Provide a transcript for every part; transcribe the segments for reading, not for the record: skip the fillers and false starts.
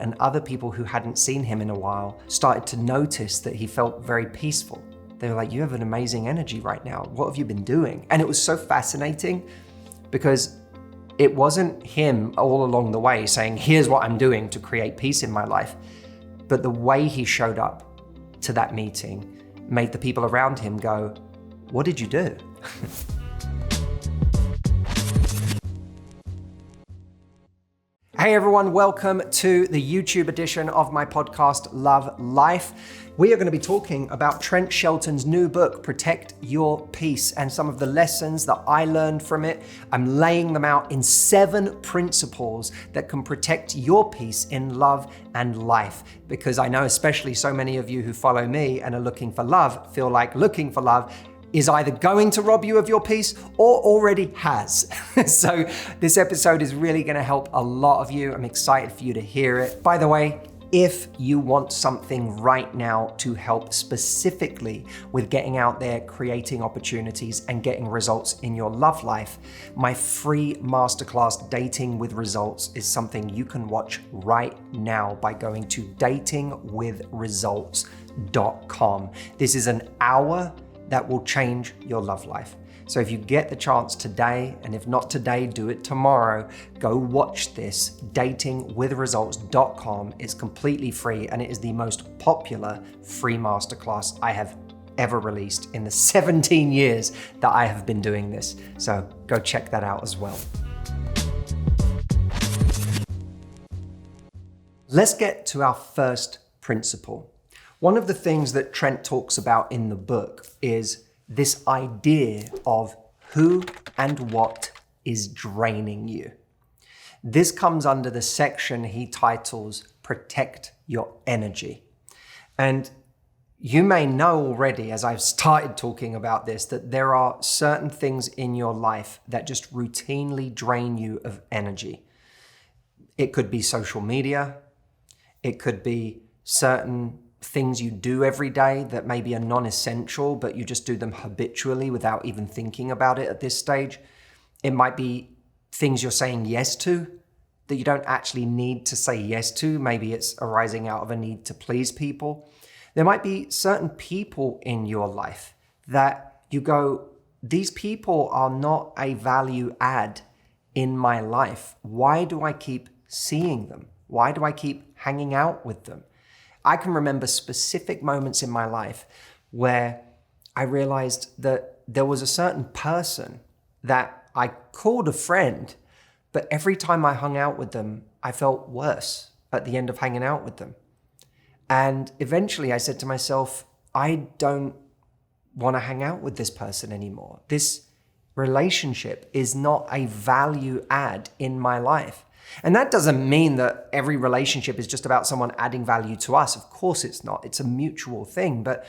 and other people who hadn't seen him in a while started to notice that he felt very peaceful. They were like, you have an amazing energy right now. What have you been doing? And it was so fascinating because it wasn't him all along the way saying, here's what I'm doing to create peace in my life. But the way he showed up to that meeting made the people around him go, what did you do? Hey everyone, welcome to the YouTube edition of my podcast, Love Life. We are going to be talking about Trent Shelton's new book, Protect Your Peace, and some of the lessons that I learned from it. I'm laying them out in 7 principles that can protect your peace in love and life. Because I know especially so many of you who follow me and are looking for love feel like looking for love is either going to rob you of your peace or already has. So this episode is really gonna help a lot of you. I'm excited for you to hear it. By the way, if you want something right now to help specifically with getting out there, creating opportunities and getting results in your love life, my free masterclass, Dating with Results, is something you can watch right now by going to datingwithresults.com. This is an hour that will change your love life. So if you get the chance today, and if not today, do it tomorrow, go watch this, datingwithresults.com. It's completely free and it is the most popular free masterclass I have ever released in the 17 years that I have been doing this. So go check that out as well. Let's get to our first principle. One of the things that Trent talks about in the book is this idea of who and what is draining you. This comes under the section he titles Protect Your Energy. And you may know already, as I've started talking about this, that there are certain things in your life that just routinely drain you of energy. It could be social media. It could be certain things you do every day that maybe are non-essential, but you just do them habitually without even thinking about it at this stage. It might be things you're saying yes to that you don't actually need to say yes to. Maybe it's arising out of a need to please people. There might be certain people in your life that you go, these people are not a value add in my life. Why do I keep seeing them? Why do I keep hanging out with them? I can remember specific moments in my life where I realized that there was a certain person that I called a friend, but every time I hung out with them, I felt worse at the end of hanging out with them. And eventually I said to myself, I don't want to hang out with this person anymore. This relationship is not a value add in my life. And that doesn't mean that every relationship is just about someone adding value to us. Of course it's not. It's a mutual thing. But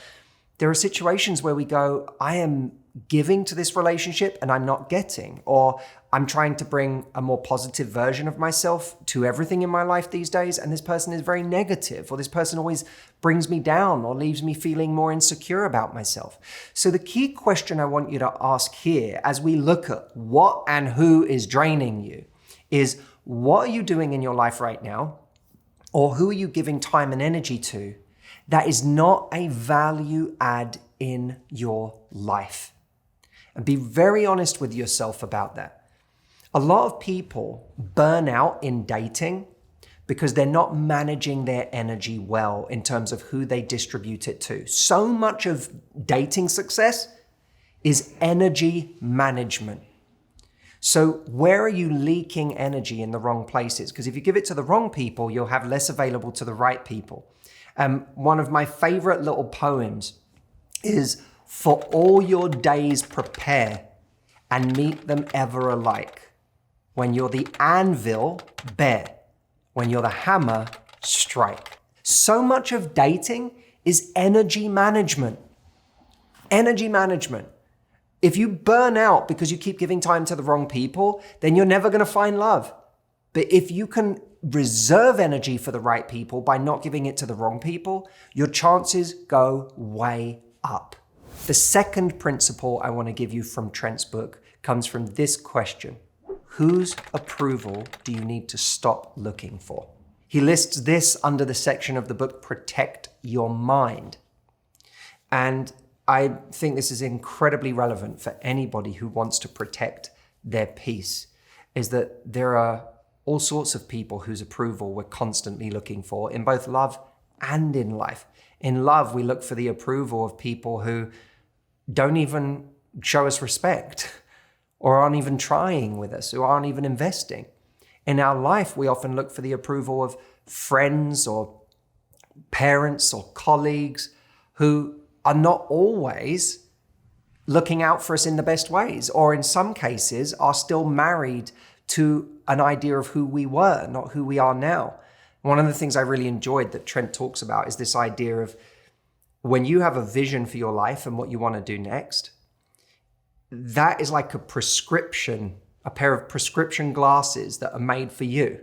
there are situations where we go, I am giving to this relationship and I'm not getting, or I'm trying to bring a more positive version of myself to everything in my life these days, and this person is very negative, or this person always brings me down or leaves me feeling more insecure about myself. So the key question I want you to ask here as we look at what and who is draining you is, what are you doing in your life right now? Or who are you giving time and energy to that is not a value add in your life? And be very honest with yourself about that. A lot of people burn out in dating because they're not managing their energy well in terms of who they distribute it to. So much of dating success is energy management. So where are you leaking energy in the wrong places? Because if you give it to the wrong people, you'll have less available to the right people. One of my favorite little poems is, for all your days prepare and meet them ever alike. When you're the anvil, bear. When you're the hammer, strike. So much of dating is energy management. Energy management. If you burn out because you keep giving time to the wrong people, then you're never going to find love. But if you can reserve energy for the right people by not giving it to the wrong people, your chances go way up. The second principle I want to give you from Trent's book comes from this question: whose approval do you need to stop looking for? He lists this under the section of the book, Protect Your Mind. And I think this is incredibly relevant for anybody who wants to protect their peace, is that there are all sorts of people whose approval we're constantly looking for in both love and in life. In love, we look for the approval of people who don't even show us respect or aren't even trying with us, who aren't even investing. In our life, we often look for the approval of friends or parents or colleagues who are not always looking out for us in the best ways, or in some cases are still married to an idea of who we were, not who we are now. One of the things I really enjoyed that Trent talks about is this idea of when you have a vision for your life and what you want to do next, that is like a prescription, a pair of prescription glasses that are made for you.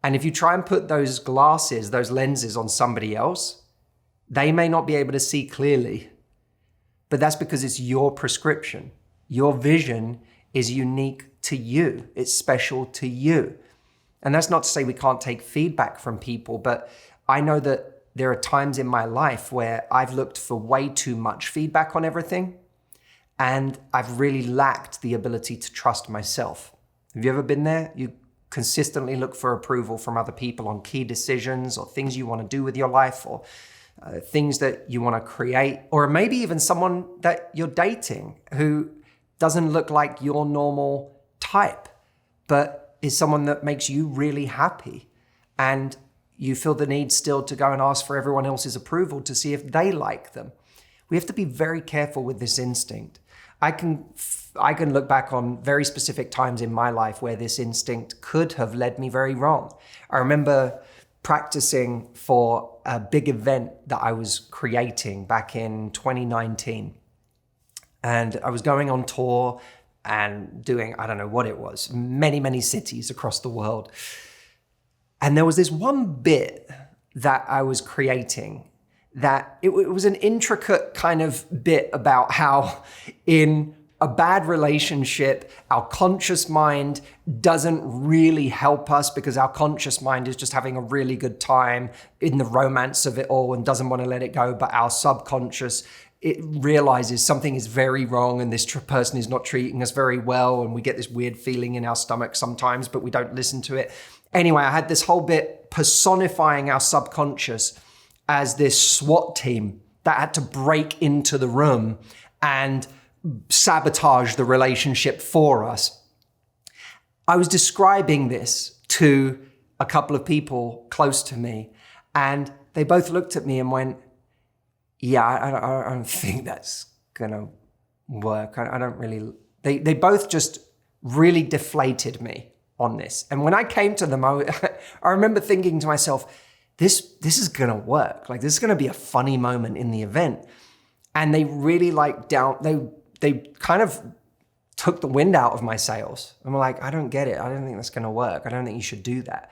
And if you try and put those glasses, those lenses on somebody else, they may not be able to see clearly, but that's because it's your prescription. Your vision is unique to you. It's special to you. And that's not to say we can't take feedback from people, but I know that there are times in my life where I've looked for way too much feedback on everything, and I've really lacked the ability to trust myself. Have you ever been there? You consistently look for approval from other people on key decisions or things you want to do with your life, or things that you want to create, or maybe even someone that you're dating who doesn't look like your normal type, but is someone that makes you really happy. And you feel the need still to go and ask for everyone else's approval to see if they like them. We have to be very careful with this instinct. I can look back on very specific times in my life where this instinct could have led me very wrong. I remember practicing for a big event that I was creating back in 2019. And I was going on tour and doing, I don't know what it was, many, many cities across the world. And there was this one bit that I was creating that it was an intricate kind of bit about how in a bad relationship, our conscious mind doesn't really help us because our conscious mind is just having a really good time in the romance of it all and doesn't want to let it go. But our subconscious, it realizes something is very wrong and this person is not treating us very well. And we get this weird feeling in our stomach sometimes, but we don't listen to it. Anyway, I had this whole bit personifying our subconscious as this SWAT team that had to break into the room and sabotage the relationship for us. I was describing this to a couple of people close to me, and they both looked at me and went, yeah, I don't think that's gonna work. I don't really, they both just really deflated me on this. And when I came to them, I remember thinking to myself, this is gonna work. Like, this is gonna be a funny moment in the event. And they really they kind of took the wind out of my sails. And were like, I don't get it. I don't think that's gonna work. I don't think you should do that.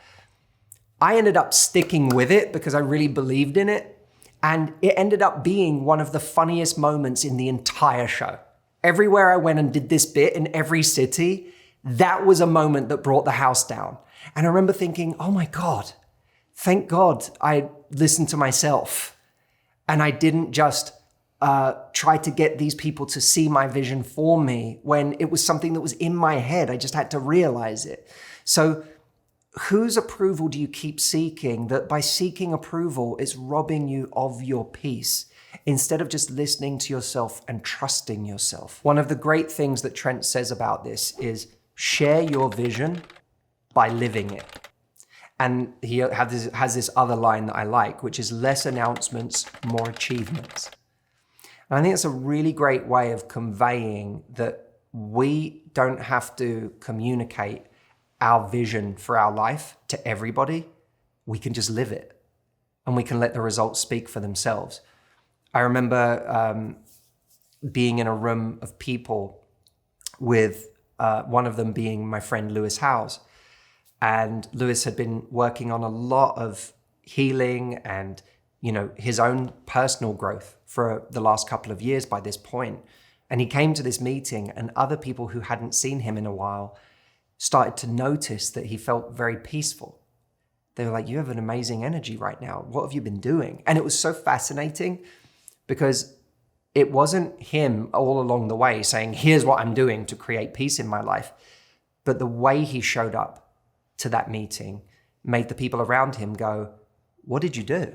I ended up sticking with it because I really believed in it. And it ended up being one of the funniest moments in the entire show. Everywhere I went and did this bit in every city, that was a moment that brought the house down. And I remember thinking, oh my God, thank God I listened to myself. And I didn't just try to get these people to see my vision for me when it was something that was in my head. I just had to realize it. So whose approval do you keep seeking that by seeking approval is robbing you of your peace instead of just listening to yourself and trusting yourself? One of the great things that Trent says about this is share your vision by living it. And he has this other line that I like, which is less announcements, more achievements. And I think it's a really great way of conveying that we don't have to communicate our vision for our life to everybody. We can just live it and we can let the results speak for themselves. I remember being in a room of people with one of them being my friend Lewis Howes. And Lewis had been working on a lot of healing and, his own personal growth for the last couple of years by this point. And he came to this meeting and other people who hadn't seen him in a while started to notice that he felt very peaceful. They were like, you have an amazing energy right now. What have you been doing? And it was so fascinating because it wasn't him all along the way saying, here's what I'm doing to create peace in my life. But the way he showed up to that meeting made the people around him go, what did you do?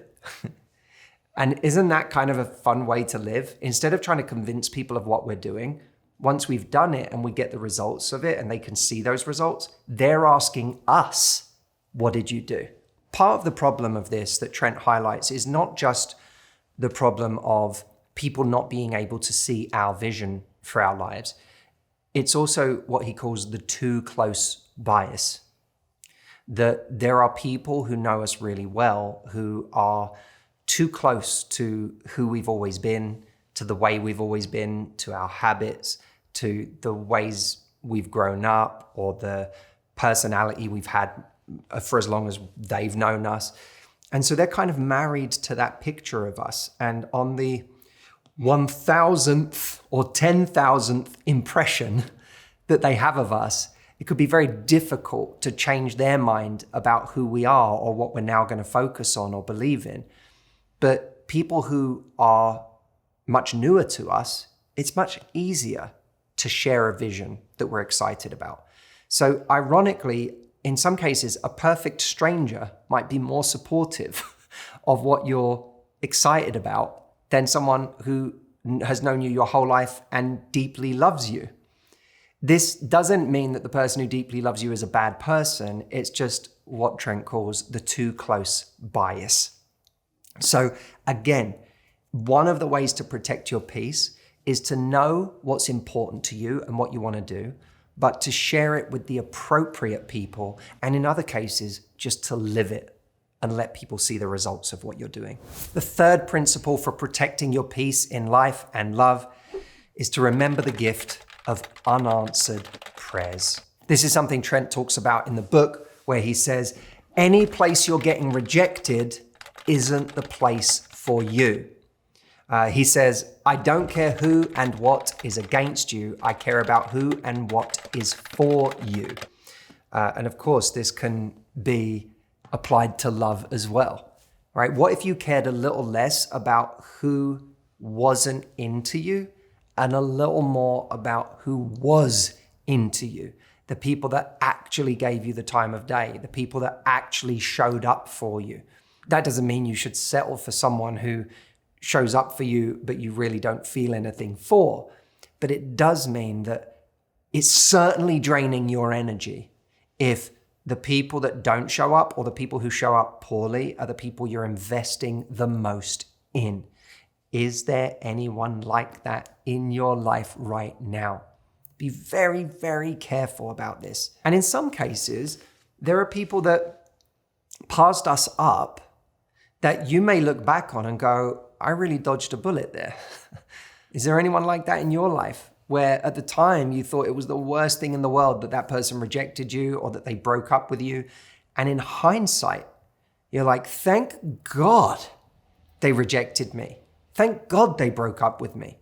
And isn't that kind of a fun way to live? Instead of trying to convince people of what we're doing, once we've done it and we get the results of it and they can see those results, they're asking us, what did you do? Part of the problem of this that Trent highlights is not just the problem of people not being able to see our vision for our lives. It's also what he calls the too close bias. That there are people who know us really well who are too close to who we've always been, to the way we've always been, to our habits, to the ways we've grown up, or the personality we've had for as long as they've known us. And so they're kind of married to that picture of us. And on the 1,000th or 10,000th impression that they have of us, it could be very difficult to change their mind about who we are or what we're now going to focus on or believe in. But people who are much newer to us, it's much easier to share a vision that we're excited about. So ironically, in some cases, a perfect stranger might be more supportive of what you're excited about than someone who has known you your whole life and deeply loves you. This doesn't mean that the person who deeply loves you is a bad person. It's just what Trent calls the too close bias. So again, one of the ways to protect your peace is to know what's important to you and what you want to do, but to share it with the appropriate people, and in other cases, just to live it and let people see the results of what you're doing. The third principle for protecting your peace in life and love is to remember the gift of unanswered prayers. This is something Trent talks about in the book, where he says, any place you're getting rejected isn't the place for you. He says, I don't care who and what is against you. I care about who and what is for you. And of course, this can be applied to love as well, right? What if you cared a little less about who wasn't into you and a little more about who was into you? The people that actually gave you the time of day, the people that actually showed up for you. That doesn't mean you should settle for someone who shows up for you, but you really don't feel anything for. But it does mean that it's certainly draining your energy if the people that don't show up or the people who show up poorly are the people you're investing the most in. Is there anyone like that in your life right now? Be very, very careful about this. And in some cases, there are people that passed us up that you may look back on and go, I really dodged a bullet there. Is there anyone like that in your life where at the time you thought it was the worst thing in the world that that person rejected you or that they broke up with you? And in hindsight, you're like, thank God they rejected me. Thank God they broke up with me.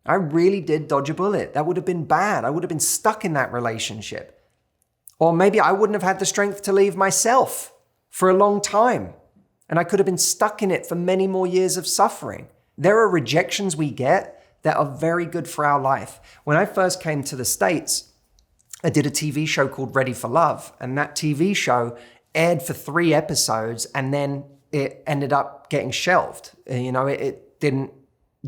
I really did dodge a bullet. That would have been bad. I would have been stuck in that relationship. Or maybe I wouldn't have had the strength to leave myself for a long time. And I could have been stuck in it for many more years of suffering. There are rejections we get that are very good for our life. When I first came to the States, I did a TV show called Ready for Love. And that TV show aired for 3 episodes and then it ended up getting shelved. It didn't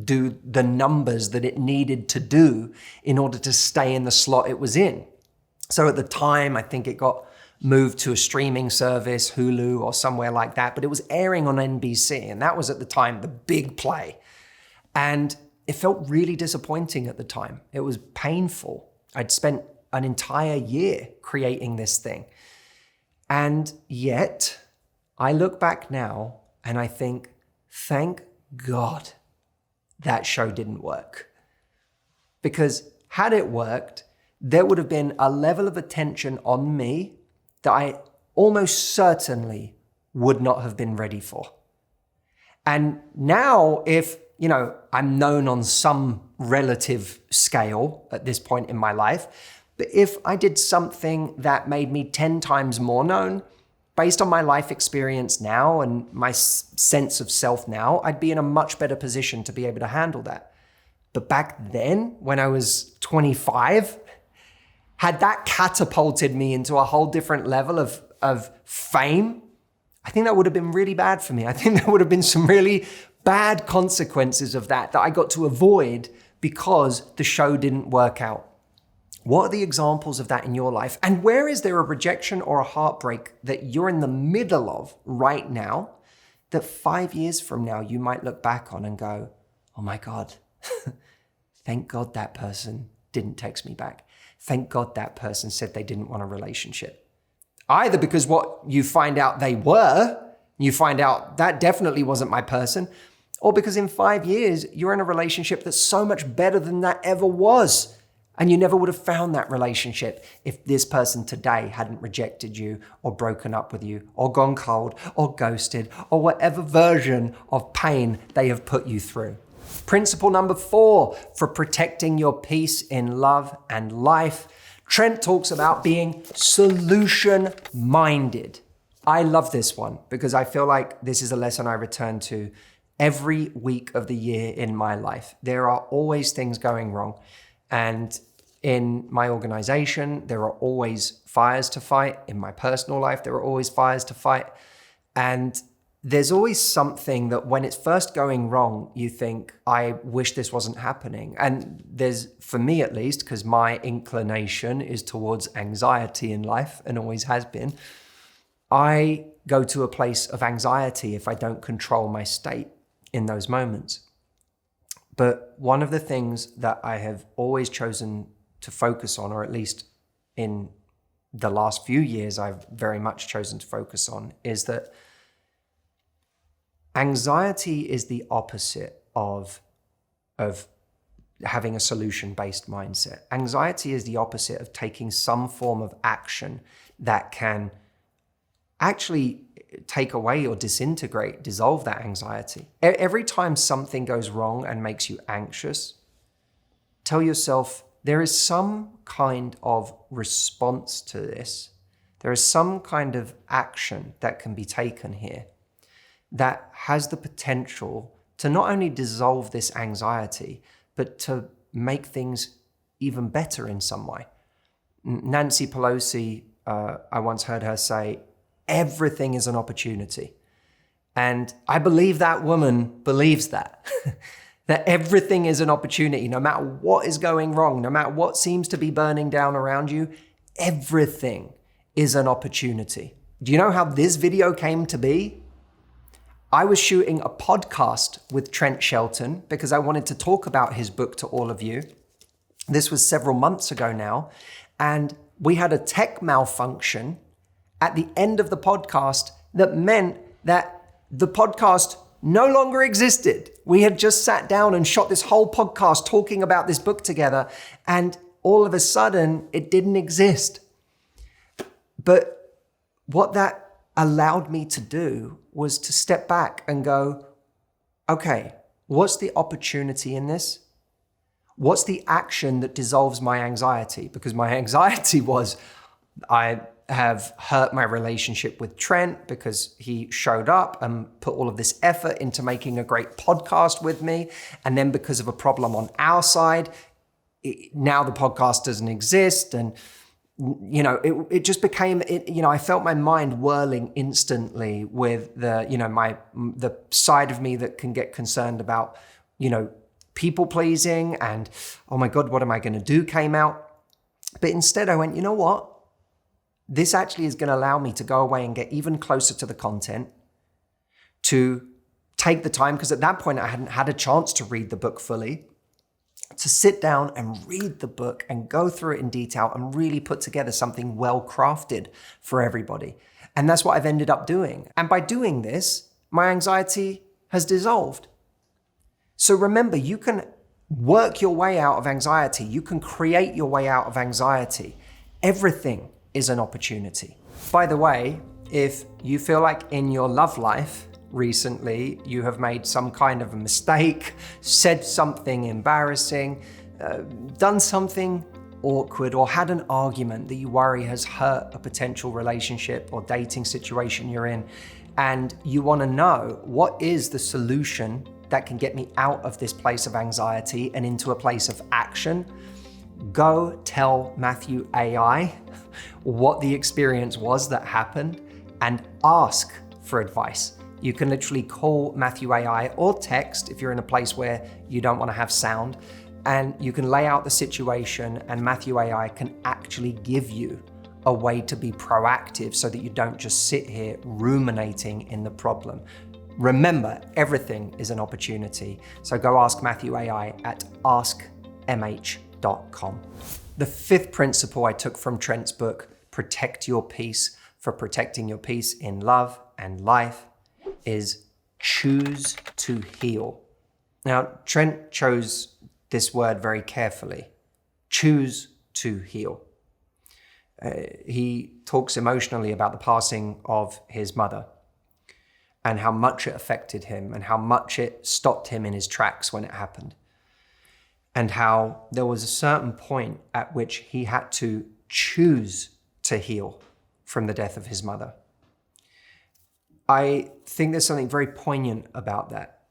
do the numbers that it needed to do in order to stay in the slot it was in. So at the time, I think it got moved to a streaming service, Hulu or somewhere like that, but it was airing on NBC, and that was at the time the big play. And it felt really disappointing at the time. It was painful. I'd spent an entire year creating this thing. And yet, I look back now and I think, thank God that show didn't work. Because had it worked, there would have been a level of attention on me that I almost certainly would not have been ready for. And now if, I'm known on some relative scale at this point in my life, but if I did something that made me 10 times more known, based on my life experience now and my sense of self now, I'd be in a much better position to be able to handle that. But back then, when I was 25, had that catapulted me into a whole different level of fame, I think that would have been really bad for me. I think there would have been some really bad consequences of that I got to avoid because the show didn't work out. What are the examples of that in your life? And where is there a rejection or a heartbreak that you're in the middle of right now that 5 years from now you might look back on and go, oh my God, thank God that person didn't text me back. Thank God that person said they didn't want a relationship. Either because what you find out they were, you find out that definitely wasn't my person, or because in 5 years, you're in a relationship that's so much better than that ever was. And you never would have found that relationship if this person today hadn't rejected you or broken up with you or gone cold or ghosted or whatever version of pain they have put you through. Principle number 4 for protecting your peace in love and life. Trent talks about being solution-minded. I love this one because I feel like this is a lesson I return to every week of the year in my life. There are always things going wrong. And in my organization, there are always fires to fight. In my personal life, there are always fires to fight. And there's always something that when it's first going wrong, you think, I wish this wasn't happening. And there's, for me at least, because my inclination is towards anxiety in life and always has been, I go to a place of anxiety if I don't control my state in those moments. But one of the things that I have always chosen to focus on, or at least in the last few years I've very much chosen to focus on, is that anxiety is the opposite of having a solution-based mindset. Anxiety is the opposite of taking some form of action that can actually take away or dissolve that anxiety. Every time something goes wrong and makes you anxious, tell yourself there is some kind of response to this. There is some kind of action that can be taken here that has the potential to not only dissolve this anxiety, but to make things even better in some way. Nancy Pelosi, I once heard her say, everything is an opportunity. And I believe that woman believes that, that everything is an opportunity. No matter what is going wrong, no matter what seems to be burning down around you, everything is an opportunity. Do you know how this video came to be? I was shooting a podcast with Trent Shelton because I wanted to talk about his book to all of you. This was several months ago now. And we had a tech malfunction at the end of the podcast that meant that the podcast no longer existed. We had just sat down and shot this whole podcast talking about this book together, and all of a sudden it didn't exist. But what that allowed me to do was to step back and go, okay, what's the opportunity in this? What's the action that dissolves my anxiety? Because my anxiety was, I have hurt my relationship with Trent because he showed up and put all of this effort into making a great podcast with me. And then because of a problem on our side, now the podcast doesn't exist. And, you know, it just became, I felt my mind whirling instantly with the side of me that can get concerned about, people pleasing and, oh my God, what am I going to do came out. But instead I went, you know what? This actually is going to allow me to go away and get even closer to the content, to take the time, because at that point I hadn't had a chance to read the book fully, to sit down and read the book and go through it in detail and really put together something well crafted for everybody. And that's what I've ended up doing. And by doing this, my anxiety has dissolved. So remember, you can work your way out of anxiety. You can create your way out of anxiety. Everything is an opportunity. By the way, if you feel like in your love life recently you have made some kind of a mistake, said something embarrassing, done something awkward or had an argument that you worry has hurt a potential relationship or dating situation you're in, and you want to know what is the solution that can get me out of this place of anxiety and into a place of action, go tell Matthew AI what the experience was that happened and ask for advice. You can literally call Matthew AI or text if you're in a place where you don't want to have sound, and you can lay out the situation and Matthew AI can actually give you a way to be proactive so that you don't just sit here ruminating in the problem. Remember, everything is an opportunity. So go ask Matthew AI at askmh.com. The fifth principle I took from Trent's book, Protect Your Peace, for protecting your peace in love and life, is choose to heal. Now, Trent chose this word very carefully. Choose to heal. He talks emotionally about the passing of his mother and how much it affected him and how much it stopped him in his tracks when it happened. And how there was a certain point at which he had to choose to heal from the death of his mother. I think there's something very poignant about that.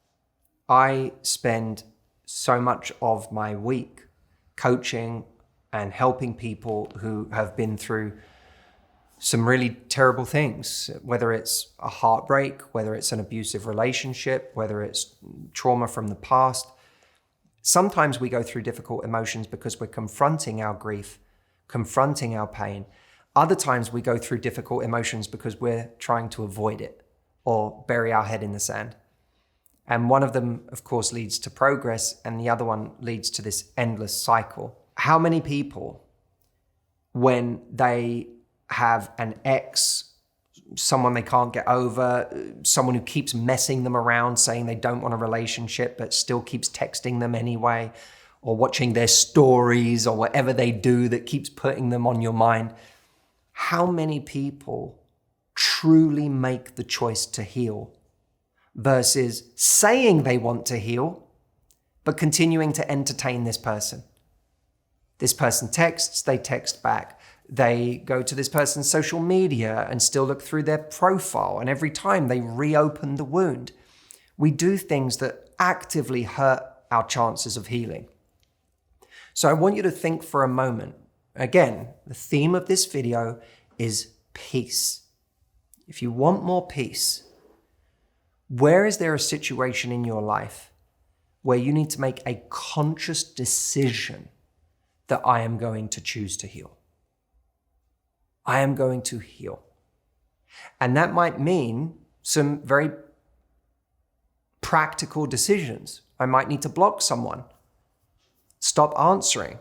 I spend so much of my week coaching and helping people who have been through some really terrible things, whether it's a heartbreak, whether it's an abusive relationship, whether it's trauma from the past. Sometimes we go through difficult emotions because we're confronting our grief, confronting our pain. Other times we go through difficult emotions because we're trying to avoid it or bury our head in the sand. And one of them, of course, leads to progress, and the other one leads to this endless cycle. How many people, when they have an ex, someone they can't get over, someone who keeps messing them around, saying they don't want a relationship, but still keeps texting them anyway, or watching their stories or whatever they do that keeps putting them on your mind, how many people truly make the choice to heal versus saying they want to heal, but continuing to entertain this person? This person texts, they text back. They go to this person's social media and still look through their profile. And every time they reopen the wound. We do things that actively hurt our chances of healing. So I want you to think for a moment. Again, the theme of this video is peace. If you want more peace, where is there a situation in your life where you need to make a conscious decision that I am going to choose to heal? I am going to heal. And that might mean some very practical decisions. I might need to block someone, stop answering,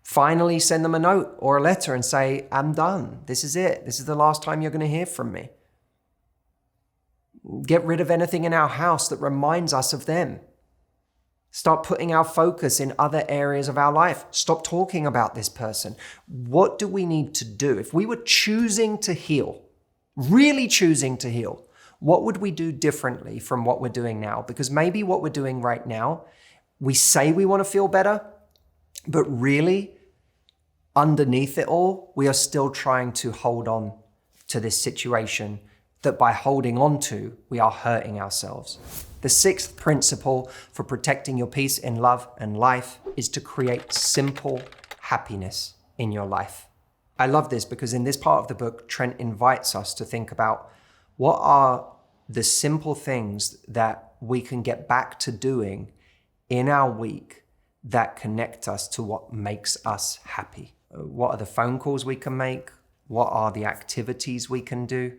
finally send them a note or a letter and say, I'm done. This is it. This is the last time you're going to hear from me. Get rid of anything in our house that reminds us of them. Start putting our focus in other areas of our life. Stop talking about this person. What do we need to do? If we were choosing to heal, really choosing to heal, what would we do differently from what we're doing now? Because maybe what we're doing right now, we say we want to feel better, but really, underneath it all, we are still trying to hold on to this situation that by holding on to, we are hurting ourselves. The sixth principle for protecting your peace in love and life is to create simple happiness in your life. I love this because in this part of the book, Trent invites us to think about what are the simple things that we can get back to doing in our week that connect us to what makes us happy. What are the phone calls we can make? What are the activities we can do?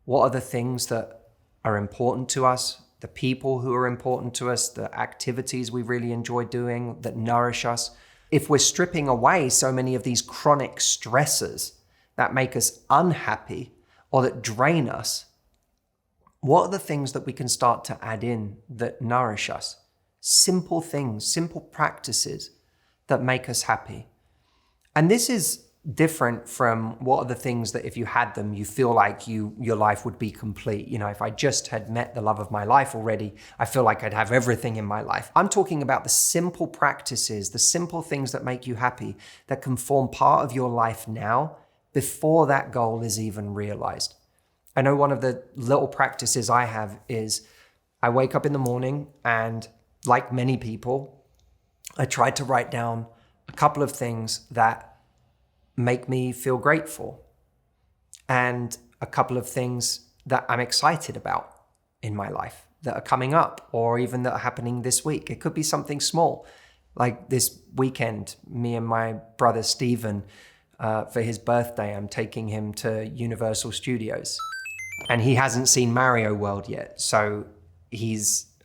What are the things that are important to us? The people who are important to us, the activities we really enjoy doing that nourish us. If we're stripping away so many of these chronic stressors that make us unhappy or that drain us, what are the things that we can start to add in that nourish us? Simple things, simple practices that make us happy. And this is different from what are the things that if you had them, you feel like your life would be complete. If I just had met the love of my life already, I feel like I'd have everything in my life. I'm talking about the simple practices, the simple things that make you happy, that can form part of your life now before that goal is even realized. I know one of the little practices I have is I wake up in the morning and, like many people, I try to write down a couple of things that make me feel grateful and a couple of things that I'm excited about in my life that are coming up or even that are happening this week. It could be something small. Like this weekend, me and my brother Stephen, for his birthday, I'm taking him to Universal Studios. And he hasn't seen Mario World yet. So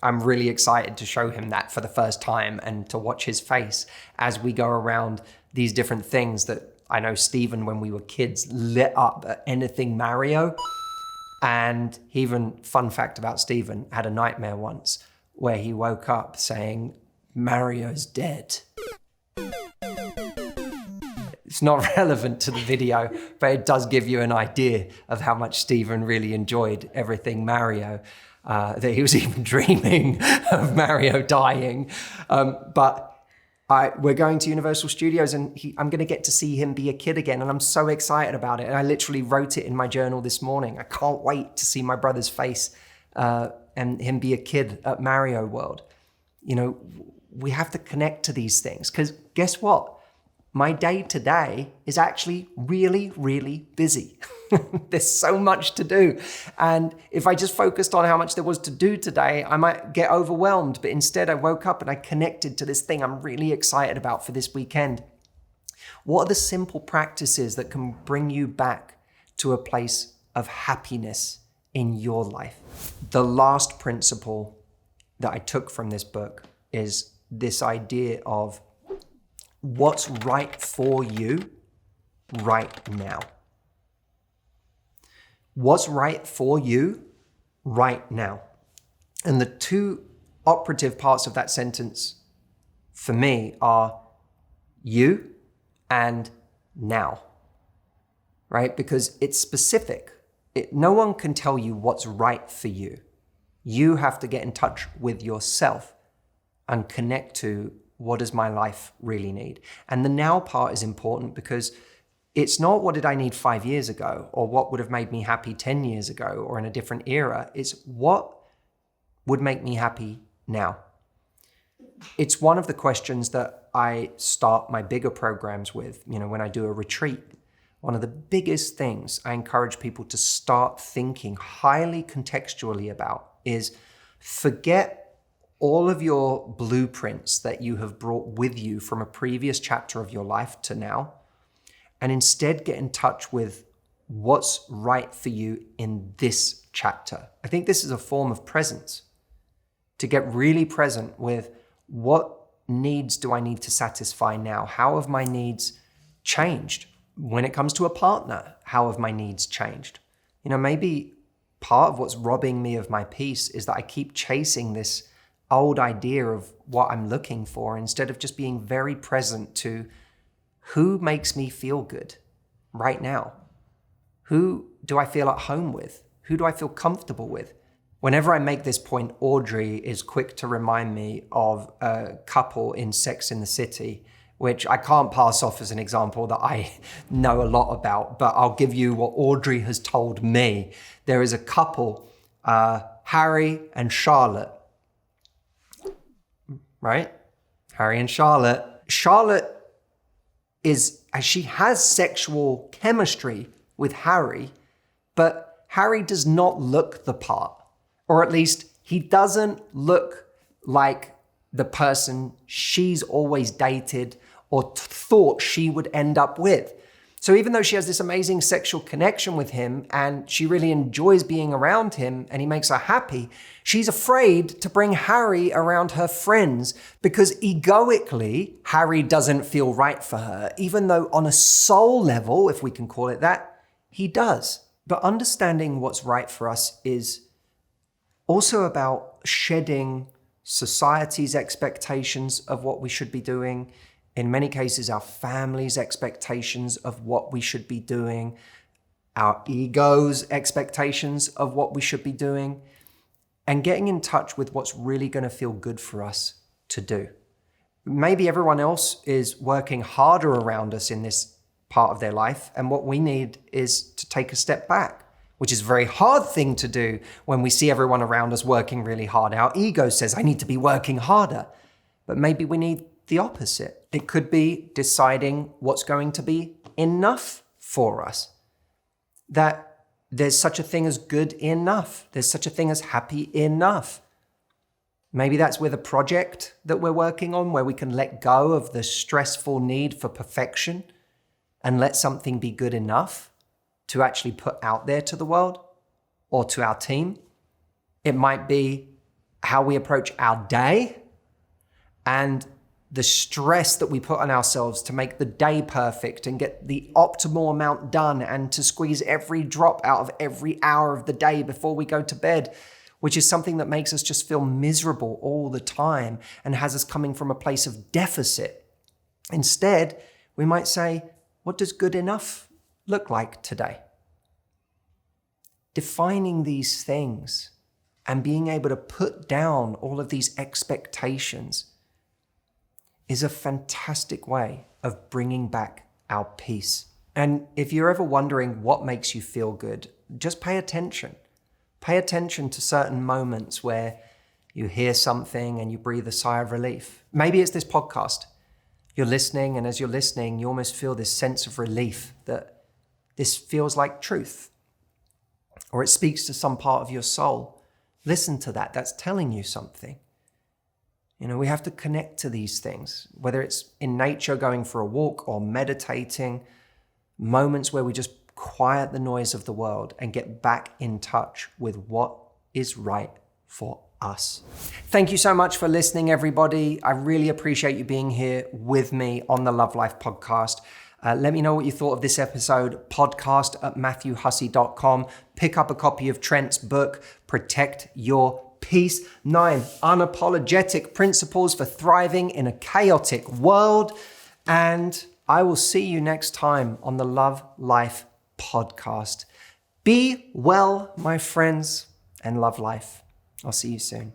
I'm really excited to show him that for the first time and to watch his face as we go around these different things that I know Stephen, when we were kids, lit up at anything Mario. And he even, fun fact about Stephen, had a nightmare once where he woke up saying, "Mario's dead." It's not relevant to the video, but it does give you an idea of how much Stephen really enjoyed everything Mario, that he was even dreaming of Mario dying. But we're going to Universal Studios and I'm going to get to see him be a kid again. And I'm so excited about it. And I literally wrote it in my journal this morning. I can't wait to see my brother's face and him be a kid at Mario World. We have to connect to these things because guess what? My day today is actually really, really busy. There's so much to do. And if I just focused on how much there was to do today, I might get overwhelmed. But instead, I woke up and I connected to this thing I'm really excited about for this weekend. What are the simple practices that can bring you back to a place of happiness in your life? The last principle that I took from this book is this idea of what's right for you right now. What's right for you right now? And the two operative parts of that sentence for me are you and now, right? Because it's specific. No one can tell you what's right for you. You have to get in touch with yourself and connect to what does my life really need? And the now part is important because it's not what did I need 5 years ago or what would have made me happy 10 years ago or in a different era. It's what would make me happy now. It's one of the questions that I start my bigger programs with. When I do a retreat, one of the biggest things I encourage people to start thinking highly contextually about is forget all of your blueprints that you have brought with you from a previous chapter of your life to now, and instead get in touch with what's right for you in this chapter. I think this is a form of presence, to get really present with what needs do I need to satisfy now? How have my needs changed? When it comes to a partner, how have my needs changed? Maybe part of what's robbing me of my peace is that I keep chasing this old idea of what I'm looking for instead of just being very present to who makes me feel good right now. Who do I feel at home with? Who do I feel comfortable with? Whenever I make this point, Audrey is quick to remind me of a couple in Sex and the City, which I can't pass off as an example that I know a lot about, but I'll give you what Audrey has told me. There is a couple, Harry and Charlotte, right? Harry and Charlotte. Charlotte she has sexual chemistry with Harry, but Harry does not look the part, or at least he doesn't look like the person she's always dated or thought she would end up with. So even though she has this amazing sexual connection with him and she really enjoys being around him and he makes her happy, she's afraid to bring Harry around her friends because egoically, Harry doesn't feel right for her, even though on a soul level, if we can call it that, he does. But understanding what's right for us is also about shedding society's expectations of what we should be doing. in many cases, our family's expectations of what we should be doing, our ego's expectations of what we should be doing, and getting in touch with what's really going to feel good for us to do. Maybe everyone else is working harder around us in this part of their life, and what we need is to take a step back, which is a very hard thing to do when we see everyone around us working really hard. Our ego says, I need to be working harder. But maybe we need the opposite. It could be deciding what's going to be enough for us. That there's such a thing as good enough. There's such a thing as happy enough. Maybe that's with a project that we're working on where we can let go of the stressful need for perfection and let something be good enough to actually put out there to the world or to our team. It might be how we approach our day and the stress that we put on ourselves to make the day perfect and get the optimal amount done and to squeeze every drop out of every hour of the day before we go to bed, which is something that makes us just feel miserable all the time and has us coming from a place of deficit. Instead, we might say, what does good enough look like today? Defining these things and being able to put down all of these expectations is a fantastic way of bringing back our peace. And if you're ever wondering what makes you feel good, just pay attention. Pay attention to certain moments where you hear something and you breathe a sigh of relief. Maybe it's this podcast. You're listening, and as you're listening, you almost feel this sense of relief that this feels like truth. Or it speaks to some part of your soul. Listen to that. That's telling you something. You know, we have to connect to these things, whether it's in nature, going for a walk, or meditating, moments where we just quiet the noise of the world and get back in touch with what is right for us. Thank you so much for listening, everybody. I really appreciate you being here with me on the Love Life podcast. Let me know what you thought of this episode, podcast@matthewhussey.com. Pick up a copy of Trent's book, Protect Your Peace, 9 Unapologetic Principles for Thriving in a Chaotic World. And I will see you next time on the Love Life podcast. Be well, my friends, and love life. I'll see you soon.